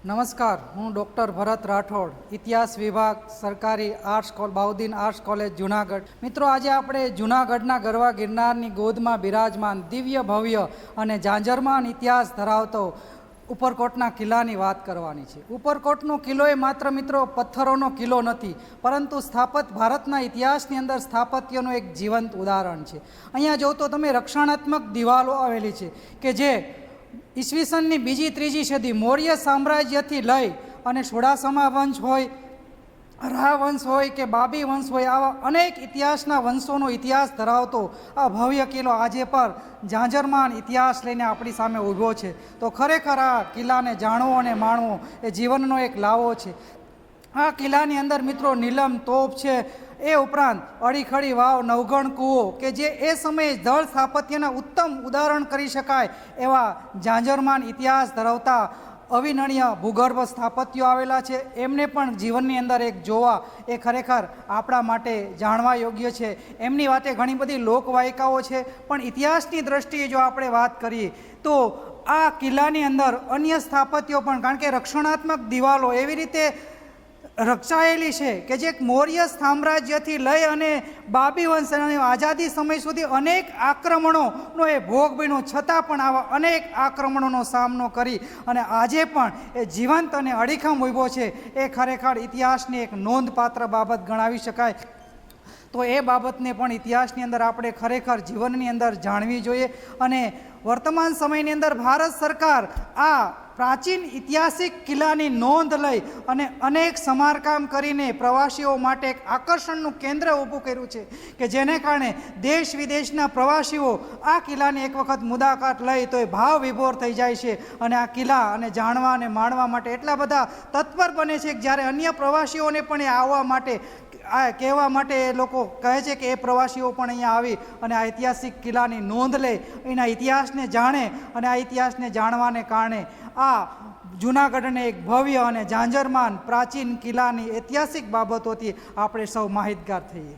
નમસ્કાર, હું ડૉક્ટર ભરત રાઠોડ, ઇતિહાસ વિભાગ, સરકારી arts Bahauddin arts college Junagadh. મિત્રો, આજે આપણે જુનાગઢના ગરવા ગિરનારની ગોદમાં બિરાજમાન દિવ્ય ભવ્ય અને ઝાંઝરમાન ઇતિહાસ ધરાવતો ઉપરકોટના કિલ્લાની વાત કરવાની છે. ઉપરકોટનો કિલ્લો એ માત્ર મિત્રો પથ્થરોનો કિલ્લો નથી, પરંતુ ભારતના ઇતિહાસની અંદર સ્થાપત્યનું એક જીવંત ઉદાહરણ છે. અહીંયા જો તો તમે રક્ષણાત્મક દિવાલો આવેલી છે કે જે ઈસવીસનની બીજી ત્રીજી સદી મૌર્ય સામ્રાજ્યથી લઈ અને સોડાસમા વંશ હોય, રાહ વંશ હોય કે બાબી વંશ હોય, આવા અનેક ઇતિહાસના વંશોનો ઇતિહાસ ધરાવતો આ ભવ્ય કિલ્લો આજે પર ઝાંઝરમાન ઇતિહાસ લઈને આપણી સામે ઊભો છે. તો ખરેખર આ કિલ્લાને જાણવો અને માણવો એ જીવનનો એક લાવો છે. આ કિલ્લાની અંદર મિત્રો નીલમ તોપ છે, એ ઉપરાંત અડીખડી વાવ, નવગણ કૂવો કે જે એ સમયે જળ સ્થાપત્યના ઉત્તમ ઉદાહરણ કરી શકાય એવા ઝાંઝરમાન ઇતિહાસ ધરાવતા અવિનણ્ય ભૂગર્ભ સ્થાપત્યો આવેલા છે. એમને પણ જીવનની અંદર એક જોવા એ ખરેખર આપણા માટે જાણવા યોગ્ય છે. એમની વાતે ઘણી બધી લોકવાયકાઓ છે, પણ ઇતિહાસની દ્રષ્ટિએ જો આપણે વાત કરીએ તો આ કિલ્લાની અંદર અન્ય સ્થાપત્યો પણ, કારણ કે રક્ષણાત્મક દિવાલો એવી રીતે રચાયેલી છે કે જે મૌર્ય સામ્રાજ્યથી લઈ અને બાબી વંશ અને આઝાદી સમય સુધી અનેક આક્રમણોનો એ ભોગ બન્યો, છતાં પણ આવા અનેક આક્રમણોનો સામનો કરી અને આજે પણ એ જીવંત અને અડીખમ ઊભો છે. એ ખરેખર ઇતિહાસની એક નોંધપાત્ર બાબત ગણાવી શકાય. તો એ બાબતને પણ ઇતિહાસની અંદર આપણે ખરેખર જીવનની અંદર જાણવી જોઈએ. અને વર્તમાન સમયની અંદર ભારત સરકાર આ પ્રાચીન ઐતિહાસિક કિલ્લાની નોંધ લઈ અને અનેક સમારકામ કરીને પ્રવાસીઓ માટે એક આકર્ષણનું કેન્દ્ર ઊભું કર્યું છે કે જેને કારણે દેશ વિદેશના પ્રવાસીઓ આ કિલ્લાની એક વખત મુલાકાત લઈ તો એ ભાવ વિભોર થઈ જાય છે અને આ કિલ્લા અને જાણવા અને માણવા માટે એટલા બધા તત્પર બને છે કે જ્યારે અન્ય પ્રવાસીઓને પણ એ આવવા માટે આ કહેવા માટે એ લોકો કહે છે કે એ પ્રવાસીઓ પણ અહીંયા આવી અને આ ઐતિહાસિક કિલ્લાની નોંધ લે, એના ઇતિહાસને જાણે અને આ ઇતિહાસને જાણવાને કારણે આ જૂનાગઢને એક ભવ્ય અને ઝાંઝરમાન પ્રાચીન કિલ્લાની ઐતિહાસિક બાબતોથી આપણે સૌ માહિતગાર થઈએ.